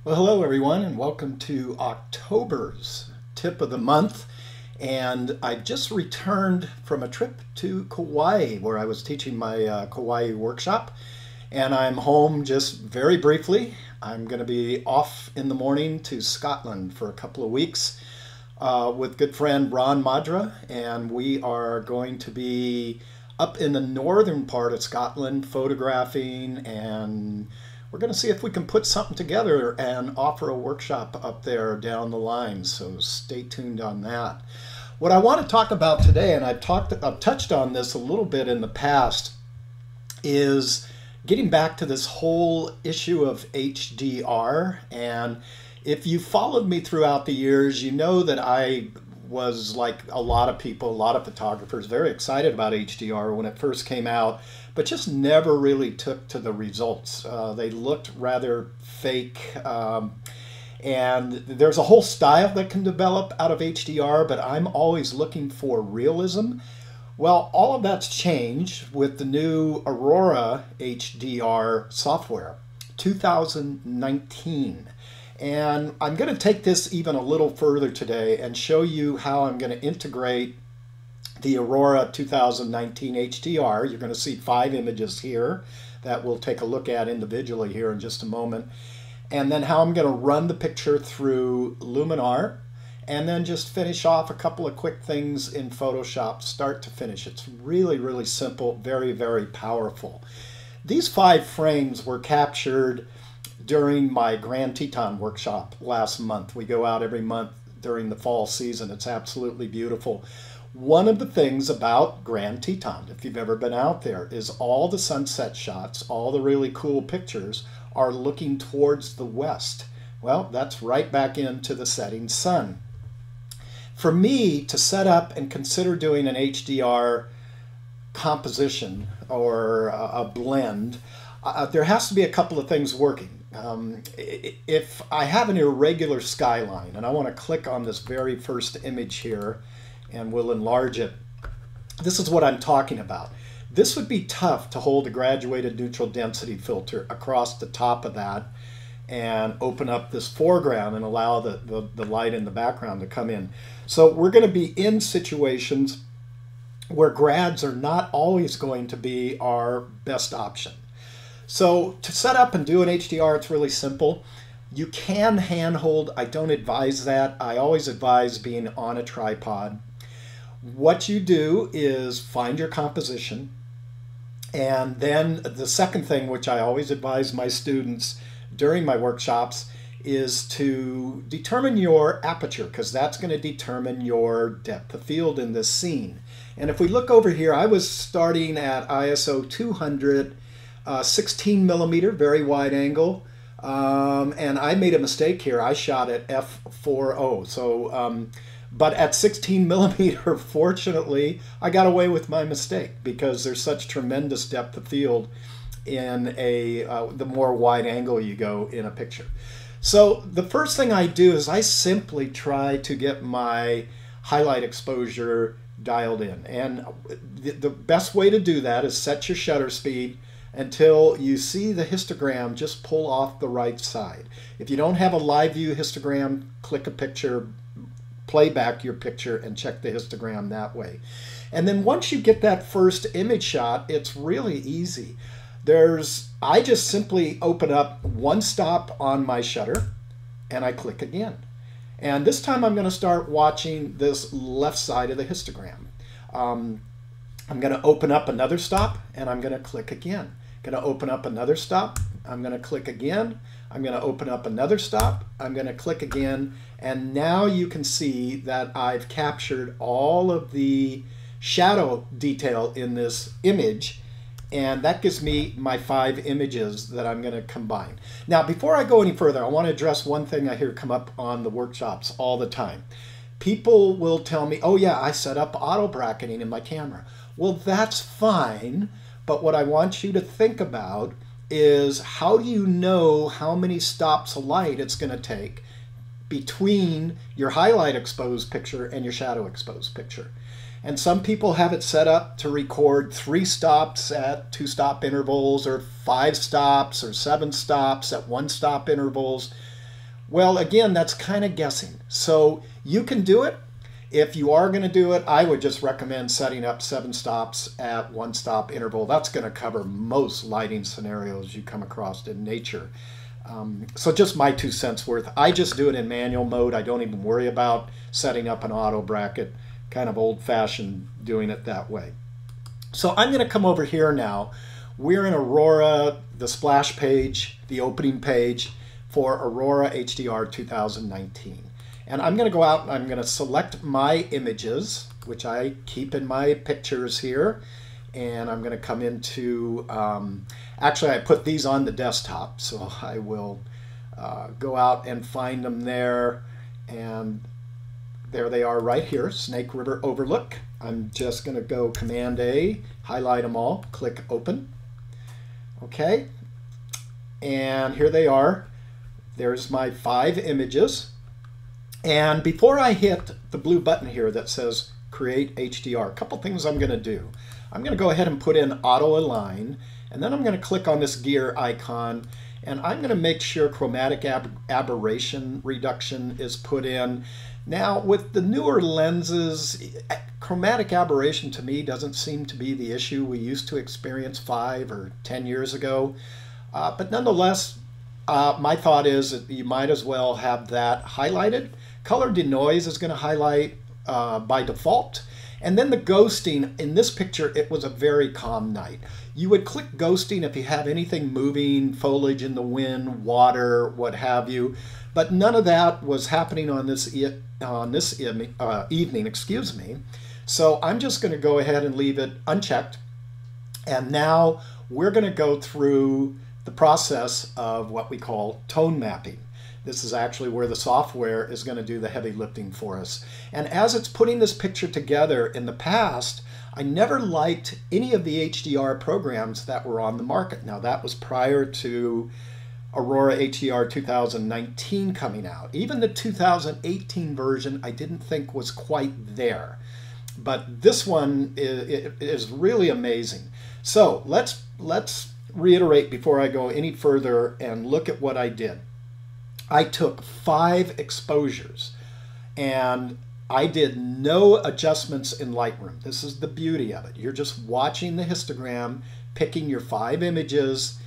Well, hello everyone, and welcome to October's tip of the month. And I just returned from a trip to Kauai where I was teaching my Kauai workshop. And I'm home just very briefly. I'm going to be off in the morning to Scotland for a couple of weeks with good friend Ron Madra. And we are going to be up in the northern part of Scotland photographing, and we're going to see if we can put something together and offer a workshop up there down the line. So stay tuned on that. What I want to talk about today, and I've touched on this a little bit in the past, is getting back to this whole issue of HDR. And if you followed me throughout the years, you know that I was, like a lot of people, a lot of photographers, very excited about HDR when it first came out, but just never really took to the results. They looked rather fake. And there's a whole style that can develop out of HDR, but I'm always looking for realism. Well, all of that's changed with the new Aurora HDR software, 2019. And I'm going to take this even a little further today and show you how I'm going to integrate the Aurora 2019 HDR. You're going to see 5 images here that we'll take a look at individually here in just a moment. And then how I'm going to run the picture through Luminar, and then just finish off a couple of quick things in Photoshop, start to finish. It's really, really simple, very, very powerful. These 5 frames were captured during my Grand Teton workshop last month. We go out every month during the fall season. It's absolutely beautiful. One of the things about Grand Teton, if you've ever been out there, is all the sunset shots, all the really cool pictures are looking towards the west. Well, that's right back into the setting sun. For me to set up and consider doing an HDR composition or a blend, there has to be a couple of things working. If I have an irregular skyline, and I want to click on this very first image here, and we'll enlarge it, this is what I'm talking about. This would be tough to hold a graduated neutral density filter across the top of that and open up this foreground and allow the light in the background to come in. So we're going to be in situations where grads are not always going to be our best option. So to set up and do an HDR, it's really simple. You can handhold. I don't advise that. I always advise being on a tripod. What you do is find your composition. And then the second thing, which I always advise my students during my workshops, is to determine your aperture, because that's going to determine your depth of field in this scene. And if we look over here, I was starting at ISO 200, 16 millimeter, very wide angle. And I made a mistake here. I shot at f4.0. So, but at 16 millimeter, fortunately, I got away with my mistake because there's such tremendous depth of field in the more wide angle you go in a picture. So the first thing I do is I simply try to get my highlight exposure dialed in. And the best way to do that is set your shutter speed until you see the histogram just pull off the right side. If you don't have a live view histogram, click a picture, play back your picture, and check the histogram that way. And then once you get that first image shot, it's really easy. I just simply open up one stop on my shutter and I click again. And this time I'm going to start watching this left side of the histogram. I'm going to open up another stop and I'm going to click again. Going to open up another stop. I'm going to click again. I'm going to open up another stop. I'm going to click again. And now you can see that I've captured all of the shadow detail in this image. And that gives me my 5 images that I'm going to combine. Now, before I go any further, I want to address one thing I hear come up on the workshops all the time. People will tell me, oh yeah, I set up auto bracketing in my camera. Well, that's fine. But what I want you to think about is, how do you know how many stops of light it's going to take between your highlight exposed picture and your shadow exposed picture? And some people have it set up to record 3 stops at 2-stop intervals, or 5 stops, or 7 stops at 1-stop intervals. Well, again, that's kind of guessing. So you can do it. If you are going to do it, I would just recommend setting up 7 stops at 1 stop interval. That's going to cover most lighting scenarios you come across in nature. So just my 2 cents worth. I just do it in manual mode. I don't even worry about setting up an auto bracket. Kind of old-fashioned doing it that way. So I'm going to come over here now. We're in Aurora, the splash page, the opening page for Aurora HDR 2019. And I'm going to go out and I'm going to select my images, which I keep in my pictures here. And I'm going to come into, actually I put these on the desktop, so I will go out and find them there. And there they are right here, Snake River Overlook. I'm just going to go Command A, highlight them all, click Open. Okay, and here they are. There's my 5 images. And before I hit the blue button here that says Create HDR, a couple things I'm going to do. I'm going to go ahead and put in Auto Align, and then I'm going to click on this gear icon, and I'm going to make sure Chromatic Aberration Reduction is put in. Now, with the newer lenses, chromatic aberration to me doesn't seem to be the issue we used to experience 5 or 10 years ago. But nonetheless, my thought is that you might as well have that highlighted. Color denoise is going to highlight by default. And then the ghosting, in this picture, it was a very calm night. You would click ghosting if you have anything moving, foliage in the wind, water, what have you. But none of that was happening on this evening, excuse me. So I'm just going to go ahead and leave it unchecked. And now we're going to go through the process of what we call tone mapping. This is actually where the software is going to do the heavy lifting for us. And as it's putting this picture together, in the past, I never liked any of the HDR programs that were on the market. Now that was prior to Aurora HDR 2019 coming out. Even the 2018 version I didn't think was quite there. But this one is really amazing. So let's reiterate before I go any further and look at what I did. I took 5 exposures and I did no adjustments in Lightroom. This is the beauty of it. You're just watching the histogram, picking your 5 images.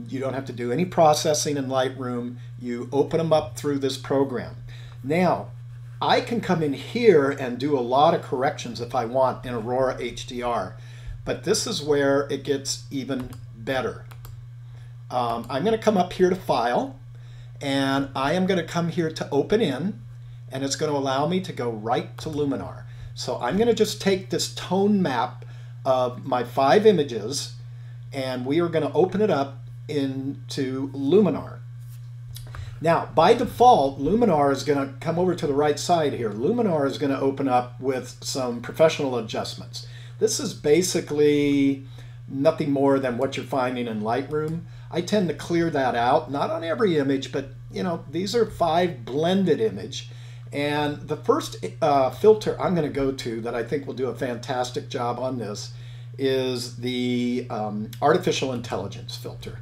You don't have to do any processing in Lightroom. You open them up through this program. Now, I can come in here and do a lot of corrections if I want in Aurora HDR, but this is where it gets even better. I'm going to come up here to File, and I am going to come here to Open In, and it's going to allow me to go right to Luminar. So I'm going to just take this tone map of my 5 images, and we are going to open it up into Luminar. Now, by default, Luminar is going to come over to the right side here. Luminar is going to open up with some professional adjustments. This is basically nothing more than what you're finding in Lightroom. I tend to clear that out, not on every image, but you know, these are 5 blended image. And the first filter I'm going to go to that I think will do a fantastic job on this is the artificial intelligence filter.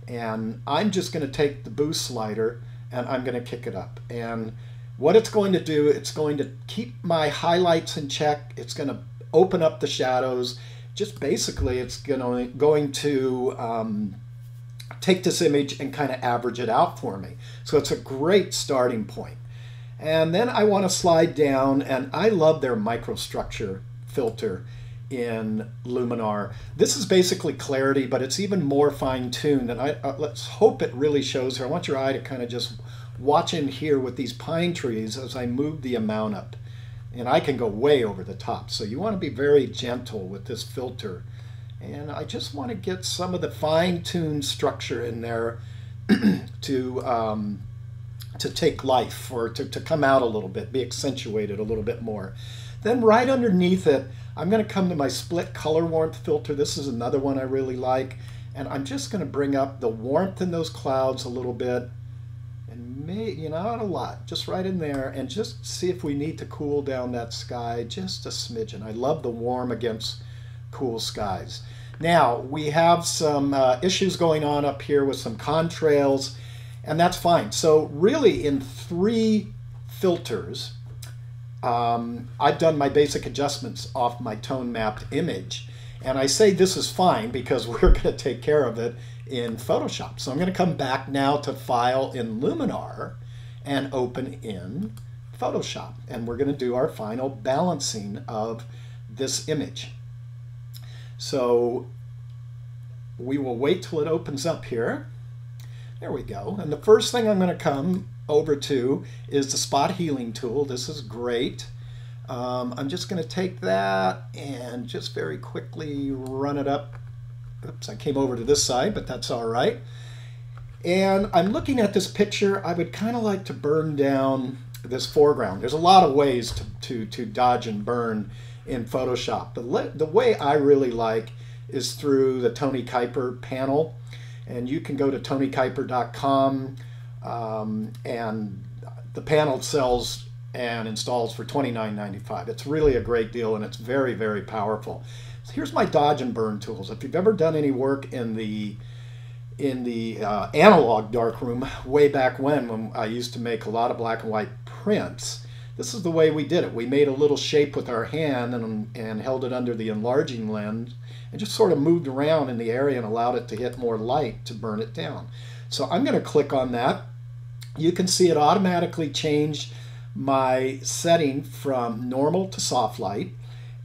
And I'm just going to take the boost slider and I'm going to kick it up. And what it's going to do, it's going to keep my highlights in check. It's going to open up the shadows. Just basically, it's going to take this image and kind of average it out for me. So it's a great starting point. And then I want to slide down, and I love their microstructure filter in Luminar. This is basically clarity, but it's even more fine-tuned, and let's hope it really shows here. I want your eye to kind of just watch in here with these pine trees as I move the amount up. And I can go way over the top, so you want to be very gentle with this filter. And I just want to get some of the fine-tuned structure in there to take life, or to come out a little bit, be accentuated a little bit more. Then right underneath it, I'm going to come to my split color warmth filter. This is another one I really like. And I'm just going to bring up the warmth in those clouds a little bit. And maybe, not a lot, just right in there. And just see if we need to cool down that sky just a smidgen. I love the warm against cool skies. Now, we have some issues going on up here with some contrails. and that's fine. So really in 3 filters, I've done my basic adjustments off my tone mapped image. And I say this is fine because we're going to take care of it in Photoshop. So I'm going to come back now to File in Luminar and open in Photoshop. And we're going to do our final balancing of this image. So we will wait till it opens up here. There we go. And the first thing I'm going to come over to is the spot healing tool. This is great. I'm just going to take that and just very quickly run it up. Oops, I came over to this side, but that's all right. And I'm looking at this picture. I would kind of like to burn down this foreground. There's a lot of ways to dodge and burn in Photoshop. The way I really like is through the Tony Kuiper panel. And you can go to TonyKuiper.com, and the panel sells and installs for $29.95. It's really a great deal, and it's very, very powerful. So here's my dodge and burn tools. If you've ever done any work in the analog darkroom way back when I used to make a lot of black and white prints, this is the way we did it. We made a little shape with our hand and held it under the enlarging lens and just sort of moved around in the area and allowed it to hit more light to burn it down. So I'm going to click on that. You can see it automatically changed my setting from normal to soft light,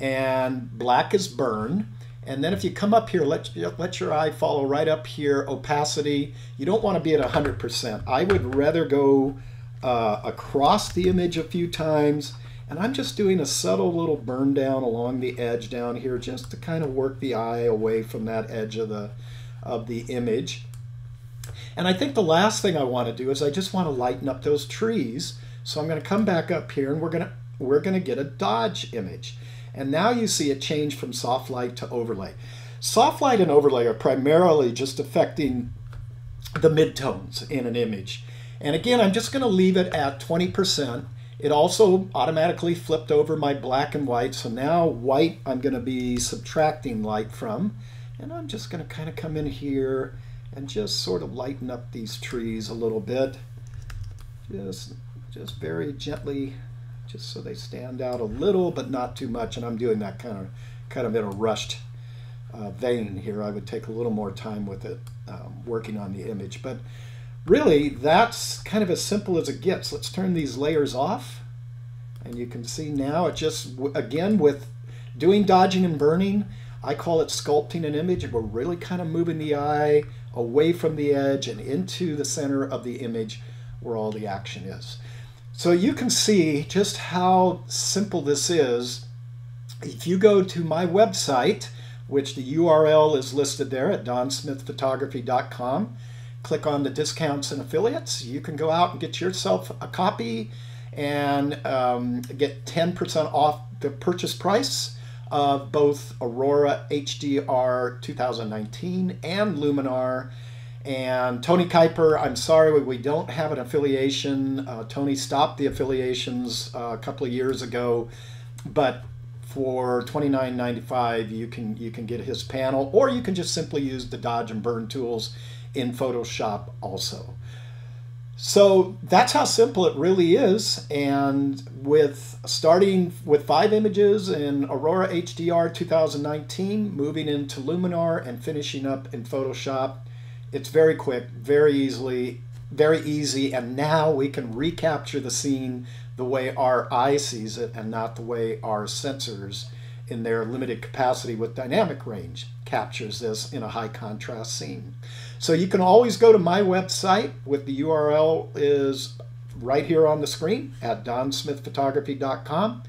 and black is burn. And then if you come up here, let your eye follow right up here, opacity. You don't want to be at 100%. I would rather go across the image a few times, and I'm just doing a subtle little burn down along the edge down here just to kind of work the eye away from that edge of the image. And I think the last thing I want to do is I just want to lighten up those trees. So I'm going to come back up here, and we're going to get a dodge image. And now you see it change from soft light to overlay. Soft light and overlay are primarily just affecting the midtones in an image. And again, I'm just going to leave it at 20%. It also automatically flipped over my black and white. So now white I'm going to be subtracting light from. And I'm just going to kind of come in here and just sort of lighten up these trees a little bit. Just very gently, just so they stand out a little, but not too much. And I'm doing that kind of in a rushed vein here. I would take a little more time with it, working on the image. But really, that's kind of as simple as it gets. Let's turn these layers off. And you can see now it just, again, with doing dodging and burning, I call it sculpting an image. We're really kind of moving the eye away from the edge and into the center of the image where all the action is. So you can see just how simple this is. If you go to my website, which the URL is listed there at donsmithphotography.com, click on the discounts and affiliates, you can go out and get yourself a copy and get 10% off the purchase price of both Aurora HDR 2019 and Luminar. And Tony Kuiper, I'm sorry, we don't have an affiliation. Tony stopped the affiliations a couple of years ago, but for $29.95 you can get his panel, or you can just simply use the dodge and burn tools in Photoshop also. So that's how simple it really is. And with starting with 5 images in Aurora HDR 2019, moving into Luminar and finishing up in Photoshop, it's very quick, very easy, and now we can recapture the scene the way our eye sees it and not the way our sensors in their limited capacity with dynamic range captures this in a high contrast scene. So you can always go to my website, with the URL is right here on the screen at donsmithphotography.com.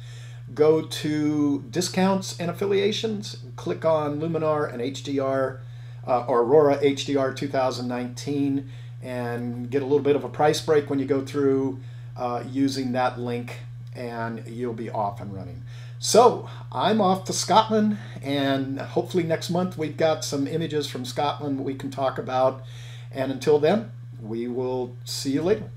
Go to discounts and affiliations, click on Luminar and HDR or Aurora HDR 2019, and get a little bit of a price break when you go through using that link, and you'll be off and running. So I'm off to Scotland, and hopefully next month we've got some images from Scotland we can talk about. And until then, we will see you later.